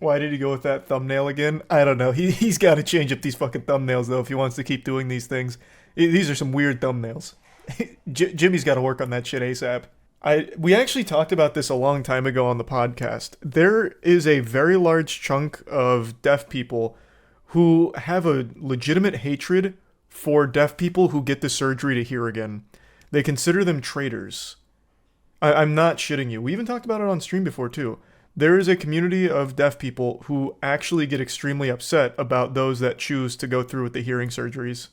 Why did he go with that thumbnail again? I don't know. He's got to change up these fucking thumbnails, though, if he wants to keep doing these things. These are some weird thumbnails. Jimmy's got to work on that shit ASAP. We actually talked about this a long time ago on the podcast. There is a very large chunk of deaf people who have a legitimate hatred for deaf people who get the surgery to hear again. They consider them traitors. I'm not shitting you. We even talked about it on stream before, too. There is a community of deaf people who actually get extremely upset about those that choose to go through with the hearing surgeries.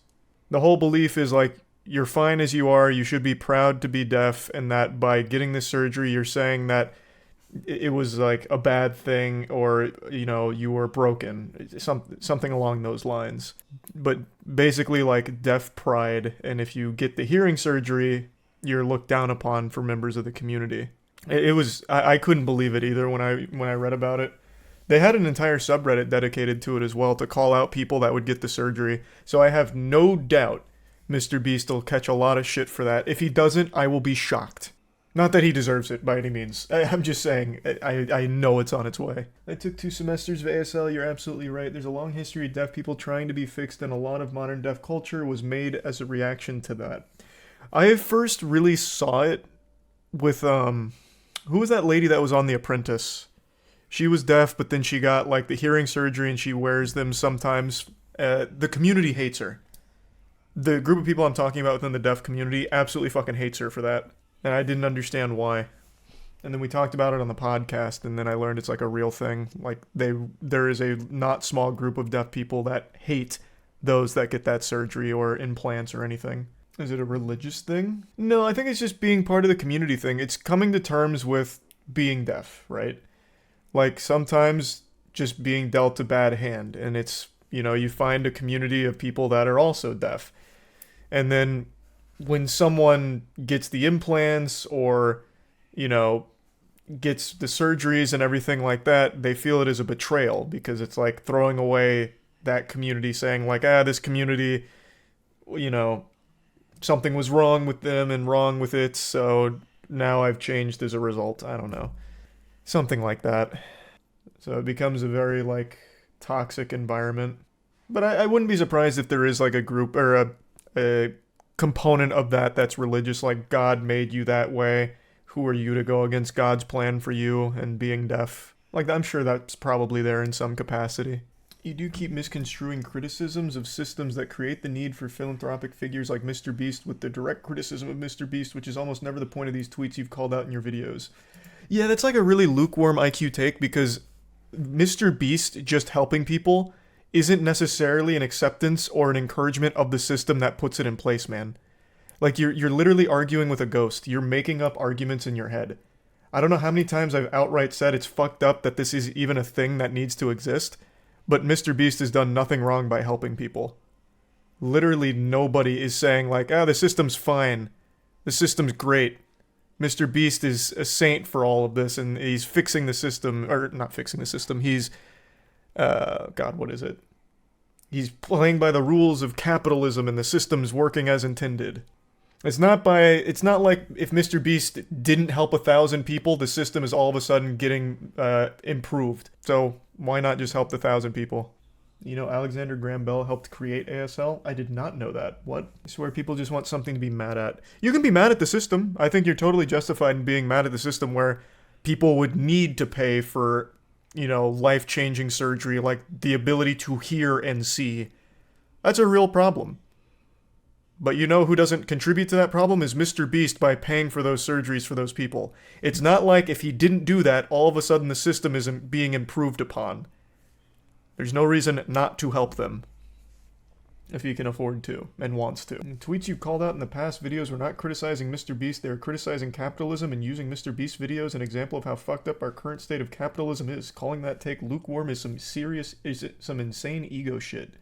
The whole belief is like, you're fine as you are, you should be proud to be deaf, and that by getting this surgery, you're saying that it was like a bad thing, or, you know, you were broken. Something along those lines. But basically like deaf pride, and if you get the hearing surgery, you're looked down upon for members of the community. It was, I couldn't believe it either when I read about it. They had an entire subreddit dedicated to it as well to call out people that would get the surgery. So I have no doubt Mr. Beast will catch a lot of shit for that. If he doesn't, I will be shocked. Not that he deserves it by any means. I'm just saying, I know it's on its way. I took 2 semesters of ASL, you're absolutely right. There's a long history of deaf people trying to be fixed, and a lot of modern deaf culture was made as a reaction to that. I first really saw it with, who was that lady that was on The Apprentice? She was deaf, but then she got, like, the hearing surgery, and she wears them sometimes. The community hates her. The group of people I'm talking about within the deaf community absolutely fucking hates her for that. And I didn't understand why. And then we talked about it on the podcast, and then I learned it's like a real thing. Like, there is a not small group of deaf people that hate those that get that surgery or implants or anything. Is it a religious thing? No, I think it's just being part of the community thing. It's coming to terms with being deaf, right? Like, sometimes just being dealt a bad hand, and it's, you know, you find a community of people that are also deaf. And then when someone gets the implants or, you know, gets the surgeries and everything like that, they feel it as a betrayal because it's like throwing away that community, saying like, this community, you know, something was wrong with them and wrong with it, so now I've changed as a result. I don't know. Something like that. So it becomes a very, like, toxic environment. But I wouldn't be surprised if there is, like, a group or a component of that that's religious, like God made you that way. Who are you to go against God's plan for you and being deaf? Like, I'm sure that's probably there in some capacity. You do keep misconstruing criticisms of systems that create the need for philanthropic figures like Mr. Beast with the direct criticism of Mr. Beast, which is almost never the point of these tweets you've called out in your videos. Yeah, that's like a really lukewarm IQ take, because Mr. Beast just helping people isn't necessarily an acceptance or an encouragement of the system that puts it in place, man. Like, you're literally arguing with a ghost. You're making up arguments in your head. I don't know how many times I've outright said it's fucked up that this is even a thing that needs to exist, but Mr. Beast has done nothing wrong by helping people. Literally nobody is saying like, the system's fine. The system's great. Mr. Beast is a saint for all of this, and he's fixing the system, or not fixing the system, he's, God, what is it? He's playing by the rules of capitalism, and the system's working as intended. It's not like if Mr. Beast didn't help 1,000 people, the system is all of a sudden getting improved. So why not just help the 1,000 people? You know, Alexander Graham Bell helped create ASL? I did not know that. What? I swear people just want something to be mad at. You can be mad at the system. I think you're totally justified in being mad at the system where people would need to pay for, you know, life-changing surgery, like the ability to hear and see. That's a real problem. But you know who doesn't contribute to that problem is Mr. Beast by paying for those surgeries for those people. It's not like if he didn't do that, all of a sudden the system isn't being improved upon. There's no reason not to help them. If he can afford to, and wants to. And tweets you called out in the past videos were not criticizing Mr. Beast, they were criticizing capitalism and using Mr. Beast videos as an example of how fucked up our current state of capitalism is. Calling that take lukewarm is some insane ego shit.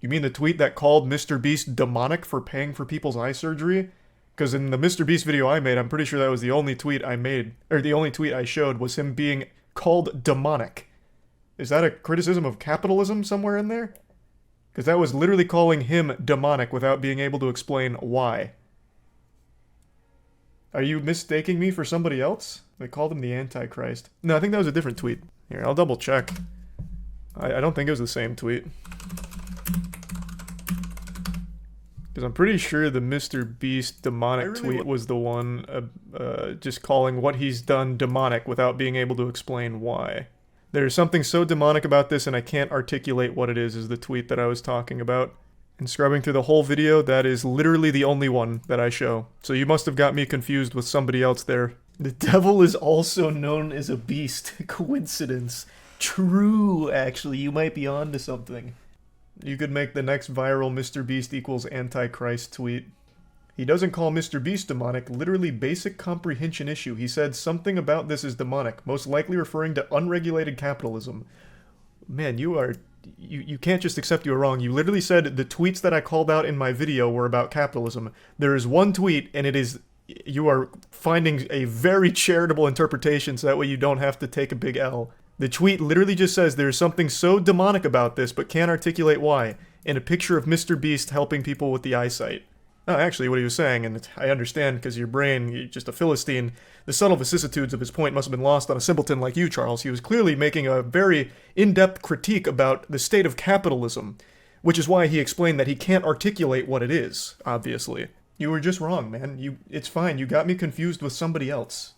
You mean the tweet that called Mr. Beast demonic for paying for people's eye surgery? Because in the Mr. Beast video I made, I'm pretty sure that was the only tweet I made, or the only tweet I showed was him being called demonic. Is that a criticism of capitalism somewhere in there? Because that was literally calling him demonic without being able to explain why. Are you mistaking me for somebody else? They called him the Antichrist. No, I think that was a different tweet. Here, I'll double check. I don't think it was the same tweet. Because I'm pretty sure the Mr. Beast demonic tweet was the one just calling what he's done demonic without being able to explain why. There's something so demonic about this and I can't articulate what it is the tweet that I was talking about. And scrubbing through the whole video, that is literally the only one that I show. So you must have got me confused with somebody else there. The devil is also known as a beast. Coincidence. True, actually. You might be onto something. You could make the next viral Mr. Beast equals Antichrist tweet. He doesn't call Mr. Beast demonic, literally basic comprehension issue. He said something about this is demonic, most likely referring to unregulated capitalism. Man, you can't just accept you were wrong. You literally said the tweets that I called out in my video were about capitalism. There is one tweet, and it is... You are finding a very charitable interpretation so that way you don't have to take a big L. The tweet literally just says there's something so demonic about this but can't articulate why, and a picture of Mr. Beast helping people with the eyesight. Oh, actually, what he was saying, and I understand because your brain, you're just a Philistine, the subtle vicissitudes of his point must have been lost on a simpleton like you, Charles. He was clearly making a very in-depth critique about the state of capitalism, which is why he explained that he can't articulate what it is, obviously. You were just wrong, man. It's fine. You got me confused with somebody else.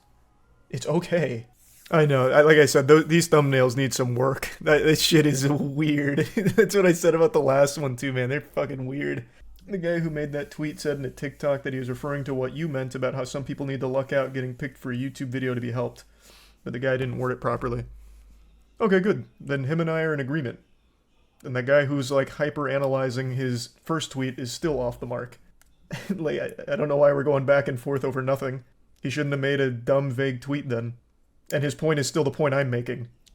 It's okay. I know. Like I said, these thumbnails need some work. That shit is weird. That's what I said about the last one, too, man. They're fucking weird. The guy who made that tweet said in a TikTok that he was referring to what you meant about how some people need to luck out getting picked for a YouTube video to be helped. But the guy didn't word it properly. Okay, good. Then him and I are in agreement. And that guy who's, like, hyper-analyzing his first tweet is still off the mark. Like, I don't know why we're going back and forth over nothing. He shouldn't have made a dumb, vague tweet then. And his point is still the point I'm making.